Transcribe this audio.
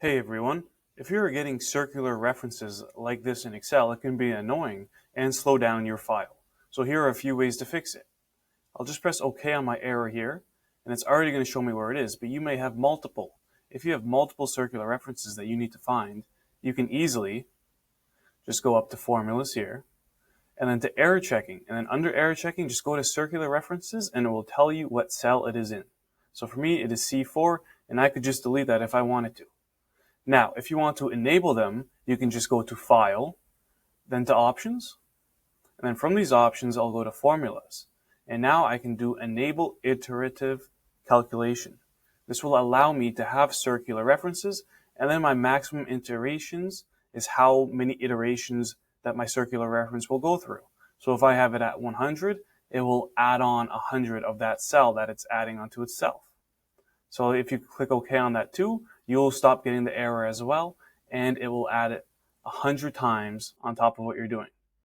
Hey everyone, if you're getting circular references like this in Excel, it can be annoying and slow down your file. So here are a few ways to fix it. I'll just press OK on my arrow here, and it's already going to show me where it is, but you may have multiple. If you have multiple circular references that you need to find, you can easily just go up to Formulas here, and then to Error Checking, and then under Error Checking, just go to Circular References, and it will tell you what cell it is in. So for me, it is C4, and I could just delete that if I wanted to. Now, if you want to enable them, you can just go to File, then to Options, and then from these options, I'll go to Formulas. And now I can do Enable Iterative Calculation. This will allow me to have circular references, and then my maximum iterations is how many iterations that my circular reference will go through. So if I have it at 100, it will add on 100 of that cell that it's adding onto itself. So if you click OK on that too, you'll stop getting the error as well, and it will add it 100 times on top of what you're doing.